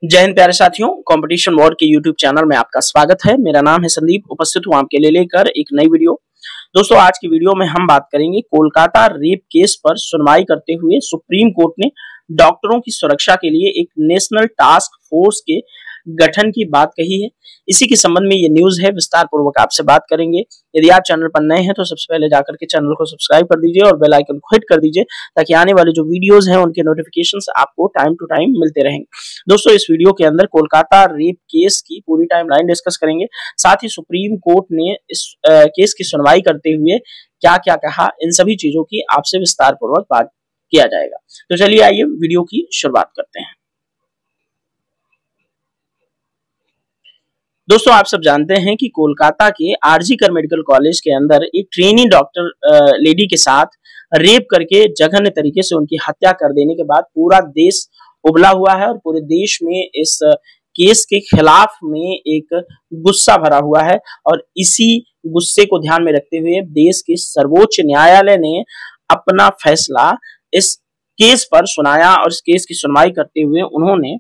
जय हिंद प्यारे साथियों, कंपटीशन वार के यूट्यूब चैनल में आपका स्वागत है। मेरा नाम है संदीप, उपस्थित हूं आपके लिए लेकर एक नई वीडियो। दोस्तों, आज की वीडियो में हम बात करेंगे कोलकाता रेप केस पर सुनवाई करते हुए सुप्रीम कोर्ट ने डॉक्टरों की सुरक्षा के लिए एक नेशनल टास्क फोर्स के गठन की बात कही है। इसी के संबंध में ये न्यूज है, विस्तार पूर्वक आपसे बात करेंगे। यदि आप चैनल पर नए हैं तो सबसे पहले जाकर के चैनल को सब्सक्राइब कर दीजिए और बेल आइकन को हिट कर दीजिए ताकि आने वाले जो वीडियोस हैं उनके नोटिफिकेशंस आपको टाइम टू टाइम मिलते रहेंगे। दोस्तों, इस वीडियो के अंदर कोलकाता रेप केस की पूरी टाइमलाइन डिस्कस करेंगे। साथ ही सुप्रीम कोर्ट ने इस केस की सुनवाई करते हुए क्या क्या कहा, इन सभी चीजों की आपसे विस्तार पूर्वक बात किया जाएगा। तो चलिए आइए वीडियो की शुरुआत करते हैं। दोस्तों, आप सब जानते हैं कि कोलकाता के आरजी कर मेडिकल कॉलेज के अंदर एक ट्रेनी डॉक्टर लेडी के साथ रेप करके जघन्य तरीके से उनकी हत्या कर देने के बाद पूरा देश उबला हुआ है और पूरे देश में इस केस के खिलाफ में एक गुस्सा भरा हुआ है। और इसी गुस्से को ध्यान में रखते हुए देश के सर्वोच्च न्यायालय ने अपना फैसला इस केस पर सुनाया और इस केस की सुनवाई करते हुए उन्होंने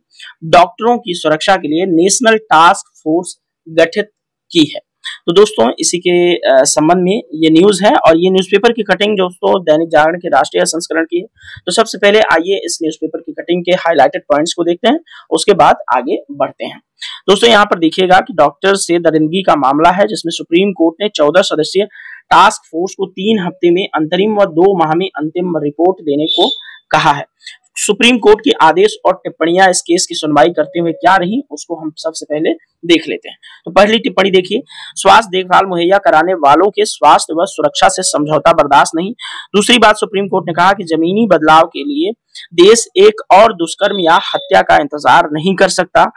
डॉक्टरों की सुरक्षा के लिए नेशनल टास्क फोर्स गठित की है। तो दोस्तों, इसी के संबंध में ये न्यूज है और ये न्यूज़पेपर की कटिंग दोस्तों दैनिक जागरण के राष्ट्रीय संस्करण की है। तो सबसे पहले आइए इस न्यूज़पेपर की कटिंग के हाईलाइटेड पॉइंट्स को देखते हैं, उसके बाद आगे बढ़ते हैं। दोस्तों, यहाँ पर देखिएगा कि डॉक्टर से दरिंदगी का मामला है जिसमें सुप्रीम कोर्ट ने 14 सदस्यीय टास्क फोर्स को 3 हफ्ते में अंतरिम व 2 माह में अंतिम रिपोर्ट देने को कहा है। सुप्रीम कोर्ट के आदेश और टिप्पणियां इस केस की सुनवाई करते हुए क्या रही, उसको हम सबसे पहले देख लेते हैं। तो पहली टिप्पणी देखिए, स्वास्थ्य देखभाल मुहैया कराने वालों के स्वास्थ्य व सुरक्षा से समझौता बर्दाश्त नहीं। दूसरी बात, सुप्रीम कोर्ट ने कहा कि जमीनी बदलाव के लिए देश एक और दुष्कर्म या हत्या का इंतजार नहीं कर सकता।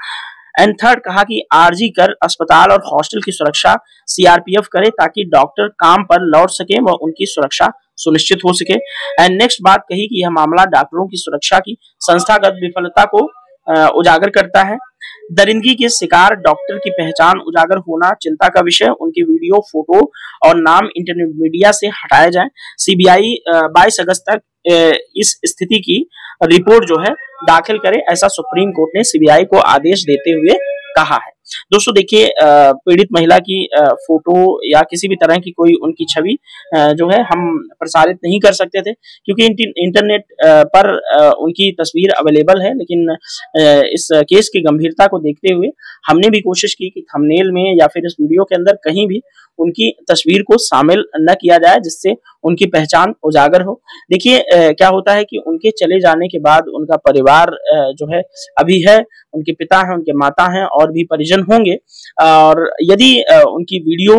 एंड थर्ड, कहा कि आरजी कर अस्पताल और हॉस्टल की सुरक्षा सीआरपीएफ करे ताकि डॉक्टर काम पर लौट सके व उनकी सुरक्षा सुनिश्चित हो सके। एंड नेक्स्ट बात कही कि यह मामला डॉक्टरों की सुरक्षा की संस्थागत विफलता को उजागर करता है। दरिंदगी के शिकार डॉक्टर की पहचान उजागर होना चिंता का विषय, उनके वीडियो, फोटो और नाम इंटरनेट मीडिया से हटाए जाएं। सीबीआई 22 अगस्त तक इस स्थिति की रिपोर्ट जो है दाखिल करे, ऐसा सुप्रीम कोर्ट ने सीबीआई को आदेश देते हुए कहा है। दोस्तों देखिए, पीड़ित महिला की फोटो या किसी भी तरह की कोई उनकी छवि जो है हम प्रसारित नहीं कर सकते थे क्योंकि इंटरनेट पर उनकी तस्वीर अवेलेबल है, लेकिन इस केस की गंभीरता को देखते हुए हमने भी कोशिश की कि थंबनेल में या फिर इस वीडियो के अंदर कहीं भी उनकी तस्वीर को शामिल न किया जाए जिससे उनकी पहचान उजागर हो। देखिए, क्या होता है कि उनके चले जाने के बाद उनका परिवार जो है अभी है, उनके पिता हैं, उनके माता हैं और भी परिजन होंगे। और यदि उनकी वीडियो,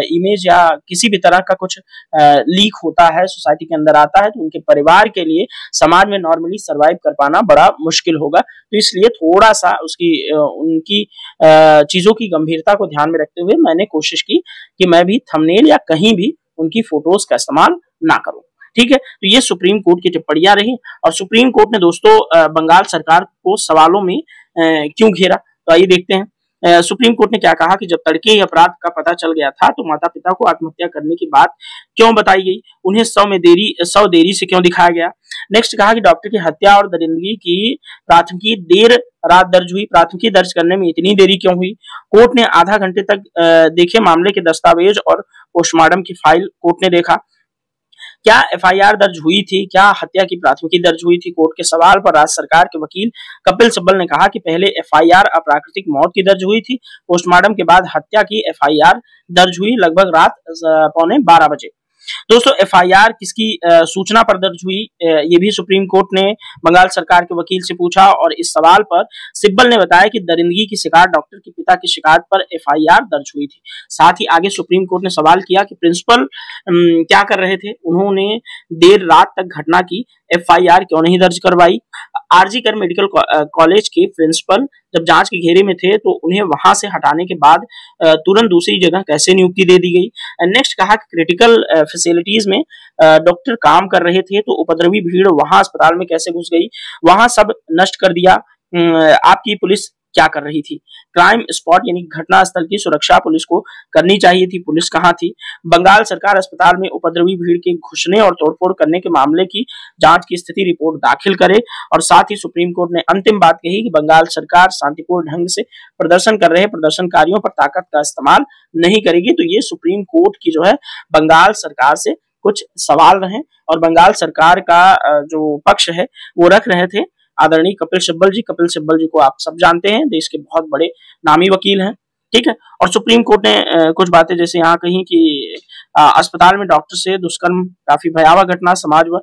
इमेज या किसी भी तरह का कुछ लीक होता है, सोसाइटी के अंदर आता है, तो उनके परिवार के लिए समाज में नॉर्मली सर्वाइव कर पाना बड़ा मुश्किल होगा। तो इसलिए थोड़ा सा उनकी चीजों की गंभीरता को ध्यान में रखते हुए मैंने कोशिश की कि मैं भी थंबनेल या कहीं भी उनकी फोटोज का इस्तेमाल ना करूं। ठीक है, तो ये सुप्रीम कोर्ट की टिप्पणियां रही और सुप्रीम कोर्ट ने दोस्तों बंगाल सरकार को सवालों में क्यों घेरा, तो आइए देखते हैं। सुप्रीम कोर्ट ने क्या कहा कि जब तड़के ही अपराध का पता चल गया था तो माता पिता को आत्महत्या करने की बात क्यों बताई गई, उन्हें 100 देरी से क्यों दिखाया गया। नेक्स्ट कहा कि डॉक्टर की हत्या और दरिंदगी की प्राथमिकी देर रात दर्ज हुई, प्राथमिकी दर्ज करने में इतनी देरी क्यों हुई। कोर्ट ने आधा घंटे तक देखे मामले के दस्तावेज और पोस्टमार्टम की फाइल कोर्ट ने देखा। क्या एफआईआर दर्ज हुई थी, क्या हत्या की प्राथमिकी दर्ज हुई थी। कोर्ट के सवाल पर राज्य सरकार के वकील कपिल सिब्बल ने कहा कि पहले एफआईआर अप्राकृतिक मौत की दर्ज हुई थी, पोस्टमार्टम के बाद हत्या की एफआईआर दर्ज हुई लगभग रात 11:15 बजे। दोस्तों, एफआईआर किसकी सूचना पर दर्ज हुई, ये भी सुप्रीम कोर्ट ने बंगाल सरकार के वकील से पूछा और इस सवाल पर सिब्बल ने बताया कि दरिंदगी की शिकार डॉक्टर के पिता की शिकायत पर एफआईआर दर्ज हुई थी। साथ ही आगे सुप्रीम कोर्ट ने सवाल किया कि प्रिंसिपल क्या कर रहे थे, उन्होंने देर रात तक घटना की एफआईआर क्यों नहीं दर्ज करवाई। आरजी कर मेडिकल कॉलेज के प्रिंसिपल जब जांच के घेरे में थे तो उन्हें वहां से हटाने के बाद तुरंत दूसरी जगह कैसे नियुक्ति दे दी गई। नेक्स्ट कहा कि क्रिटिकल फैसिलिटीज में डॉक्टर काम कर रहे थे तो उपद्रवी भीड़ वहां अस्पताल में कैसे घुस गई, वहां सब नष्ट कर दिया। आपकी पुलिस क्या कर रही थी। क्राइम स्पॉट यानी घटना स्थल की सुरक्षा पुलिस को करनी चाहिए थी, पुलिस कहाँ थी। बंगाल सरकार अस्पताल में उपद्रवी भीड़ के घुसने और तोड़फोड़ करने के मामले की जांच की स्थिति रिपोर्ट दाखिल करे। और साथ ही सुप्रीम कोर्ट ने अंतिम बात कही कि बंगाल सरकार शांतिपूर्ण ढंग से प्रदर्शन कर रहे प्रदर्शनकारियों पर ताकत का इस्तेमाल नहीं करेगी। तो ये सुप्रीम कोर्ट की जो है बंगाल सरकार से कुछ सवाल रहे और बंगाल सरकार का जो पक्ष है वो रख रहे थे आदरणीय कपिल सिब्बल जी। कपिल सिब्बल जी को आप सब जानते हैं, देश के बहुत बड़े नामी वकील हैं, ठीक है। और सुप्रीम कोर्ट ने कुछ बातें जैसे यहाँ कही कि अस्पताल में डॉक्टर से दुष्कर्म काफी भयावह घटना, समाज व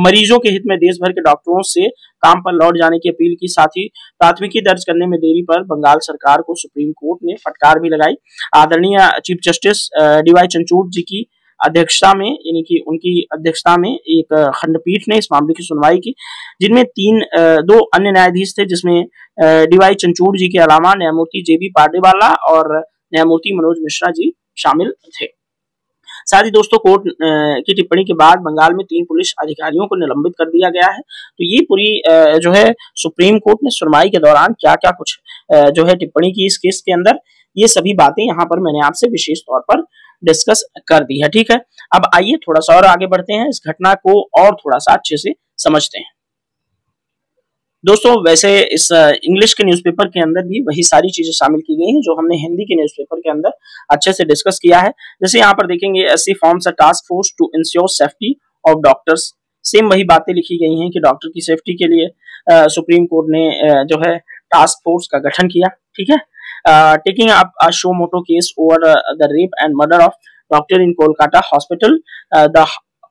मरीजों के हित में देश भर के डॉक्टरों से काम पर लौट जाने की अपील की। साथ ही प्राथमिकी दर्ज करने में देरी पर बंगाल सरकार को सुप्रीम कोर्ट ने फटकार भी लगाई। आदरणीय चीफ जस्टिस डीवाई चंद्रचूड़ जी की अध्यक्षता में यानी कि उनकी अध्यक्षता में एक खंडपीठ ने इस मामले की सुनवाई की, जिनमें दो अन्य न्यायाधीश थे, जिसमें डीवाई चंद्रचूड़ जी के अलावा न्यायमूर्ति जेबी पार्डेवाला और न्यायमूर्ति मनोज मिश्रा जी शामिल थे। साथ ही दोस्तों कोर्ट की टिप्पणी के बाद बंगाल में 3 पुलिस अधिकारियों को निलंबित कर दिया गया है। तो ये पूरी जो है सुप्रीम कोर्ट ने सुनवाई के दौरान क्या क्या कुछ जो है टिप्पणी की इस केस के अंदर, ये सभी बातें यहाँ पर मैंने आपसे विशेष तौर पर डिस्कस कर दी है, ठीक है। अब आइए थोड़ा सा और आगे बढ़ते हैं, इस घटना को और थोड़ा सा अच्छे से समझते हैं। दोस्तों वैसे इस इंग्लिश के न्यूज़पेपर के अंदर भी वही सारी चीजें शामिल की गई हैं जो हमने हिंदी के न्यूज़पेपर के अंदर अच्छे से डिस्कस किया है। जैसे यहाँ पर देखेंगे SC forms a task force to ensure safety of doctors, same वही बातें लिखी गई हैं कि डॉक्टर की सेफ्टी के लिए सुप्रीम कोर्ट ने जो है टास्क फोर्स का गठन किया, ठीक है। Taking up a suo motu case over the rape and murder of doctor in Kolkata hospital, the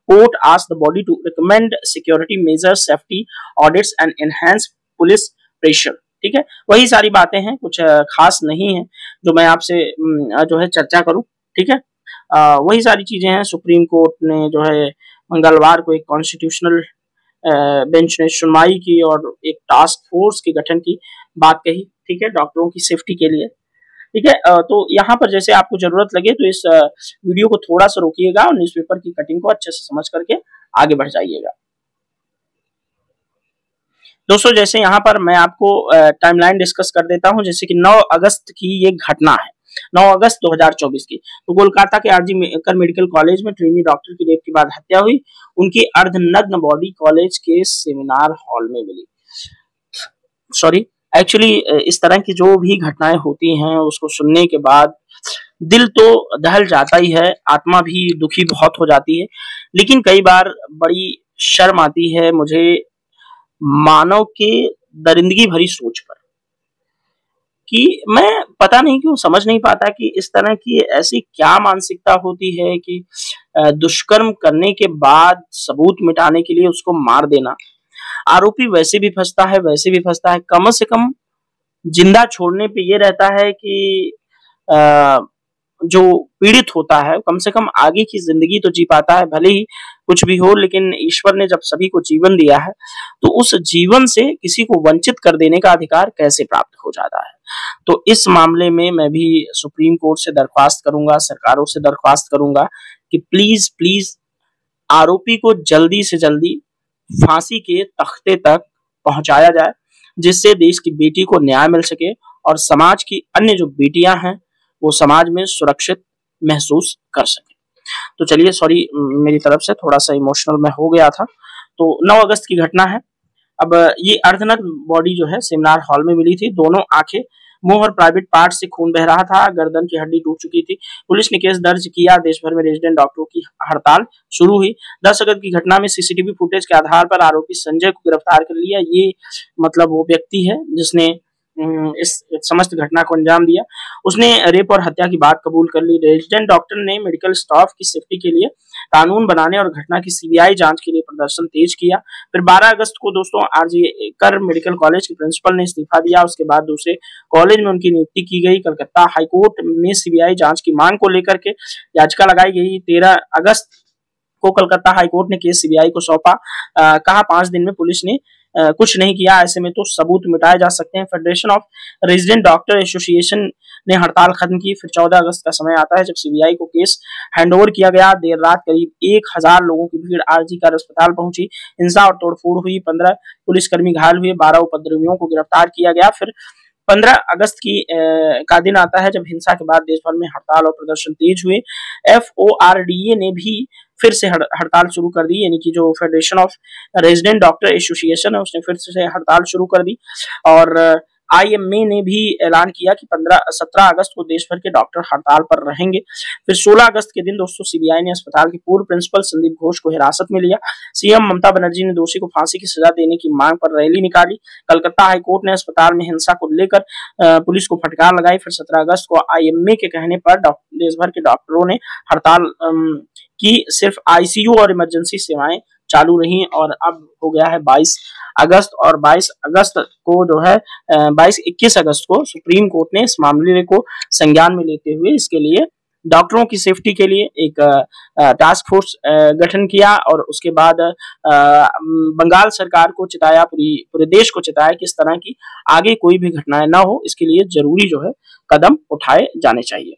court asked the body to recommend security measures, safety audits and enhance police pressure, ठीक है। वही सारी बातें हैं, कुछ खास नहीं है जो मैं आपसे जो है चर्चा करूं, ठीक है। वही सारी चीजें हैं। सुप्रीम कोर्ट ने जो है मंगलवार को एक कॉन्स्टिट्यूशनल बेंच ने सुनवाई की और एक टास्क फोर्स के गठन की बात कही, ठीक है, डॉक्टरों की सेफ्टी के लिए, ठीक है। तो यहाँ पर जैसे आपको जरूरत लगे तो इस वीडियो को थोड़ा सा रोकिएगा और न्यूज़पेपर की कटिंग को अच्छे से समझ करके आगे बढ़ जाइएगा। दोस्तों जैसे यहाँ पर मैं आपको टाइमलाइन डिस्कस कर देता हूँ, जैसे कि 9 अगस्त की ये घटना है, 9 अगस्त 2024 की। तो कोलकाता के आरजी कर मेडिकल कॉलेज में ट्रेनी डॉक्टर की रेप के बाद हत्या हुई। उनकी अर्धनग्न बॉडी कॉलेज के सेमिनार हॉल में मिली। सॉरी, एक्चुअली इस तरह की जो भी घटनाएं होती हैं उसको सुनने के बाद दिल तो दहल जाता ही है, आत्मा भी दुखी बहुत हो जाती है, लेकिन कई बार बड़ी शर्म आती है मुझे मानव के दरिंदगी भरी सोच पर कि मैं पता नहीं क्यों समझ नहीं पाता कि इस तरह की ऐसी क्या मानसिकता होती है कि दुष्कर्म करने के बाद सबूत मिटाने के लिए उसको मार देना। आरोपी वैसे भी फंसता है, वैसे भी फंसता है, कम से कम जिंदा छोड़ने पे ये रहता है कि जो पीड़ित होता है कम से कम आगे की जिंदगी तो जी पाता है, भले ही कुछ भी हो, लेकिन ईश्वर ने जब सभी को जीवन दिया है तो उस जीवन से किसी को वंचित कर देने का अधिकार कैसे प्राप्त हो जाता है। तो इस मामले में मैं भी सुप्रीम कोर्ट से दरख्वास्त करूंगा, सरकारों से दरख्वास्त करूंगा कि प्लीज प्लीज आरोपी को जल्दी से जल्दी फांसी के तख्ते तक पहुंचाया जाए, जिससे देश की बेटी को न्याय मिल सके और समाज की अन्य जो बेटियां हैं वो समाज में सुरक्षित महसूस कर सके। तो चलिए, सॉरी मेरी तरफ से थोड़ा सा इमोशनल मैं हो गया था। तो 9 अगस्त की घटना है। अब ये अर्धनग्न बॉडी जो है सेमिनार हॉल में मिली थी, दोनों आंखें, मुंह और प्राइवेट पार्ट से खून बह रहा था, गर्दन की हड्डी टूट चुकी थी। पुलिस ने केस दर्ज किया, देश भर में रेजिडेंट डॉक्टरों की हड़ताल शुरू हुई। 10 अगस्त की घटना में सीसीटीवी फुटेज के आधार पर आरोपी संजय को गिरफ्तार कर लिया। ये मतलब वो व्यक्ति है जिसने इस समस्त घटना को अंजाम दिया। उसने रेप और हत्या की बात कबूल कर ली। रेजिडेंट डॉक्टर ने मेडिकल स्टाफ की सेफ्टी के लिए कानून बनाने और घटना की सीबीआई जांच के लिए प्रदर्शन तेज किया। फिर 12 अगस्त को दोस्तों आरजी कर मेडिकल कॉलेज के प्रिंसिपल ने इस्तीफा दिया। उसके बाद दूसरे कॉलेज में उनकी नियुक्ति की गई। कलकत्ता हाईकोर्ट में सीबीआई जांच की मांग को लेकर के याचिका लगाई गई। 13 अगस्त को कलकत्ता हाईकोर्ट ने केस सीबीआई को सौंपा। कहा 5 दिन में पुलिस ने कुछ नहीं किया, ऐसे में तो सबूत मिटाए जा सकते हैं। Federation of resident doctor association ने हड़ताल खत्म की। फिर 14 अगस्त का समय आता है जब सीबीआई को केस हैंडओवर किया गया। देर रात करीब 1000 लोगों की भीड़ आरजी कर अस्पताल पहुंची। हिंसा और तोड़फोड़ हुई, 15 पुलिसकर्मी घायल हुए, 12 उपद्रवियों को गिरफ्तार किया गया। फिर 15 अगस्त का दिन आता है जब हिंसा के बाद देश भर में हड़ताल और प्रदर्शन तेज हुए। FORDA ने भी फिर से हड़ताल शुरू कर दी, यानी कि जो federation of resident doctor association है उसने फिर से हड़ताल शुरू कर दी। और IMA ने भी ऐलान किया कि 17 अगस्त को देश भर के डॉक्टर हड़ताल पर रहेंगे। फिर 16 अगस्त के दिन दोस्तों CBI ने अस्पताल के पूर्व प्रिंसिपल संदीप घोष को हिरासत में लिया। CM ममता बनर्जी ने दोषी को फांसी की सजा देने की मांग पर रैली निकाली। कलकत्ता हाईकोर्ट ने अस्पताल में हिंसा को लेकर पुलिस को फटकार लगाई। फिर 17 अगस्त को IMA के कहने पर देश भर के डॉक्टरों ने हड़ताल की। सिर्फ ICU और इमरजेंसी सेवाएं चालू रही और अब हो गया है 22 अगस्त, और 22 अगस्त को जो है 21 अगस्त को सुप्रीम कोर्ट ने इस मामले को संज्ञान में लेते हुए इसके लिए डॉक्टरों की सेफ्टी के लिए एक टास्क फोर्स गठन किया और उसके बाद बंगाल सरकार को चिताया, पूरे देश को चिताया कि इस तरह की आगे कोई भी घटनाएं ना हो, इसके लिए जरूरी जो है कदम उठाए जाने चाहिए।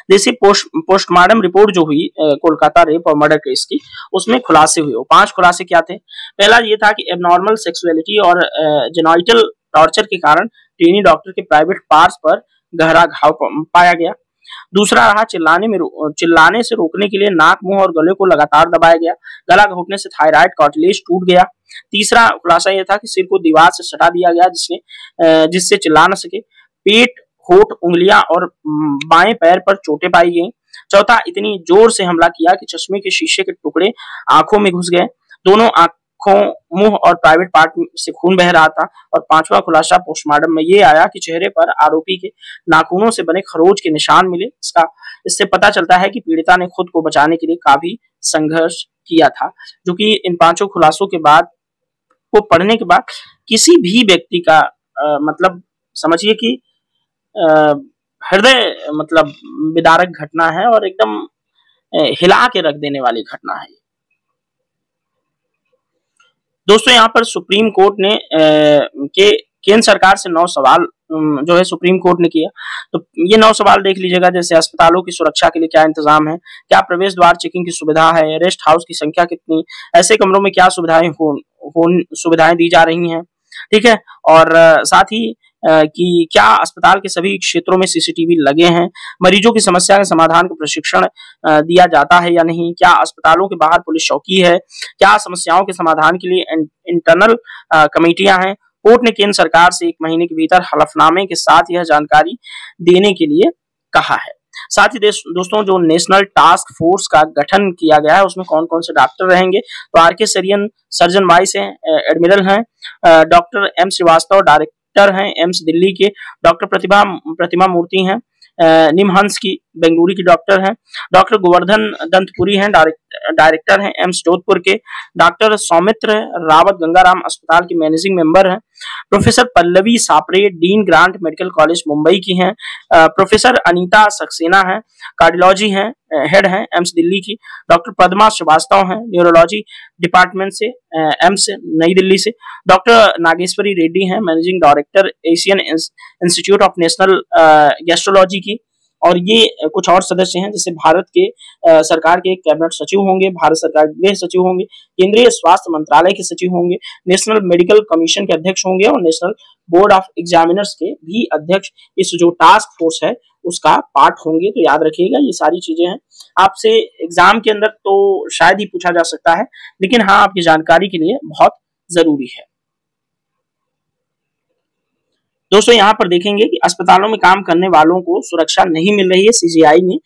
जैसे पोस्टमार्टम रिपोर्ट जो हुई कोलकाता रेप और मर्डर केस की, उसमें खुलासे हुए। वो 5 खुलासे क्या थे? पहला ये था कि एबनॉर्मल सेक्सुअलिटी और जेनाइटल टॉर्चर के कारण ट्रेनी डॉक्टर के प्राइवेट पार्ट्स पर गहरा घाव पाया गया। दूसरा रहा चिल्लाने से रोकने के लिए नाक, मुंह और गले को लगातार दबाया गया। गला घोटने से थायराइड कार्टिलेज टूट गया। तीसरा खुलासा यह था कि सिर को दीवार से सटा दिया गया जिससे चिल्ला न सके। पेट, होठ, उंगलियां और बाएं पैर पर चोटें पाई गई। चौथा, इतनी जोर से हमला किया कि चश्मे के शीशे के टुकड़े आंखों में घुस गए। दोनों आंखों, मुंह और प्राइवेट पार्ट से खून बह रहा था। और 5वां खुलासा पोस्टमार्टम में ये आया कि चेहरे पर आरोपी के नाखूनों से बने खरोच के निशान मिले। इससे पता चलता है कि पीड़िता ने खुद को बचाने के लिए काफी संघर्ष किया था। जो कि इन 5 खुलासों के बाद को पढ़ने के बाद किसी भी व्यक्ति का मतलब समझिए कि हृदय मतलब विदारक घटना है और एकदम हिला के रख देने वाली घटना है। दोस्तों यहाँ पर सुप्रीम कोर्ट ने केंद्र सरकार से 9 सवाल जो है सुप्रीम कोर्ट ने किया। तो ये 9 सवाल देख लीजिएगा। जैसे अस्पतालों की सुरक्षा के लिए क्या इंतजाम है, क्या प्रवेश द्वार चेकिंग की सुविधा है, रेस्ट हाउस की संख्या कितनी, ऐसे कमरों में क्या सुविधाएं दी जा रही हैं, ठीक है। और साथ ही कि क्या अस्पताल के सभी क्षेत्रों में CCTV लगे हैं, मरीजों की समस्या के समाधान का प्रशिक्षण दिया जाता है या नहीं, क्या अस्पतालों के बाहर पुलिस चौकी है, क्या समस्याओं के समाधान के लिए इंटरनल कमेटियां हैं। कोर्ट ने केंद्र सरकार से 1 महीने के भीतर हलफनामे के साथ यह जानकारी देने के लिए कहा है। साथ ही दोस्तों जो नेशनल टास्क फोर्स का गठन किया गया है उसमें कौन कौन से डॉक्टर रहेंगे, तो RK सरियन सर्जन वाइस हैं, एडमिरल हैं, डॉक्टर M श्रीवास्तव डायरेक्टर हैं एम्स दिल्ली के, डॉक्टर प्रतिमा मूर्ति हैं निमहंस की बेंगलुरु की डॉक्टर हैं, डॉक्टर गोवर्धन दंतपुरी हैं डायरेक्टर हैं एम्स जोधपुर के, डॉक्टर सौमित्र रावत गंगाराम अस्पताल की मैनेजिंग मेंबर हैं, professor Pallavi Sapre dean Grant medical college Mumbai की हैं, प्रोफेसर अनीता सक्सेना हैं कार्डियोलॉजी हैं हेड हैं एम्स दिल्ली की, डॉक्टर पद्मा श्रीवास्तव हैं न्यूरोलॉजी डिपार्टमेंट से एम्स नई दिल्ली से, डॉक्टर नागेश्वरी रेड्डी हैं managing director Asian institute of national gastrology की। और ये कुछ और सदस्य हैं जैसे भारत के सरकार के कैबिनेट सचिव होंगे, भारत सरकार के गृह सचिव होंगे, केंद्रीय स्वास्थ्य मंत्रालय के सचिव होंगे, नेशनल मेडिकल कमीशन के अध्यक्ष होंगे और नेशनल बोर्ड ऑफ एग्जामिनर्स के भी अध्यक्ष इस जो टास्क फोर्स है उसका पार्ट होंगे। तो याद रखिएगा ये सारी चीजें हैं। आपसे एग्जाम के अंदर तो शायद ही पूछा जा सकता है, लेकिन हाँ आपकी जानकारी के लिए बहुत जरूरी है। दोस्तों यहाँ पर देखेंगे कि अस्पतालों में काम करने वालों को सुरक्षा नहीं मिल रही है। CGI ने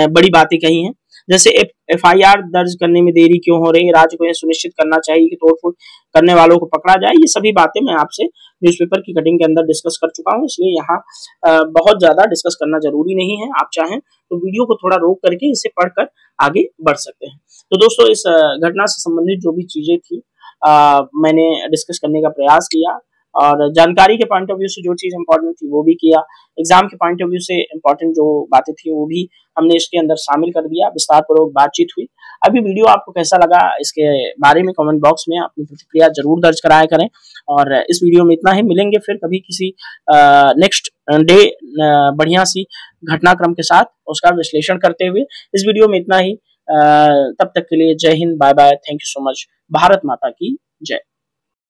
बड़ी बातें कही हैं, जैसे FIR दर्ज करने में देरी क्यों हो रही है, राज्य को यह सुनिश्चित करना चाहिए कि तोड़फोड़ करने वालों को पकड़ा जाए। ये सभी बातें मैं आपसे न्यूज़पेपर की कटिंग के अंदर डिस्कस कर चुका हूँ, इसलिए यहाँ बहुत ज्यादा डिस्कस करना जरूरी नहीं है। आप चाहें तो वीडियो को थोड़ा रोक करके इसे पढ़कर आगे बढ़ सकते हैं। तो दोस्तों इस घटना से संबंधित जो भी चीजें थी मैंने डिस्कस करने का प्रयास किया और जानकारी के पॉइंट ऑफ व्यू से जो चीज इंपॉर्टेंट थी वो भी किया, एग्जाम के पॉइंट ऑफ व्यू से इंपॉर्टेंट जो बातें थी वो भी हमने इसके अंदर शामिल कर दिया, विस्तार पूर्वक बातचीत हुई। अभी वीडियो आपको कैसा लगा इसके बारे में कमेंट बॉक्स में अपनी प्रतिक्रिया जरूर दर्ज कराया करें। और इस वीडियो में इतना ही, मिलेंगे फिर कभी किसी नेक्स्ट डे बढ़िया सी घटनाक्रम के साथ उसका विश्लेषण करते हुए। इस वीडियो में इतना ही, तब तक के लिए जय हिंद, bye bye, thank you so much, Bharat माता की जय।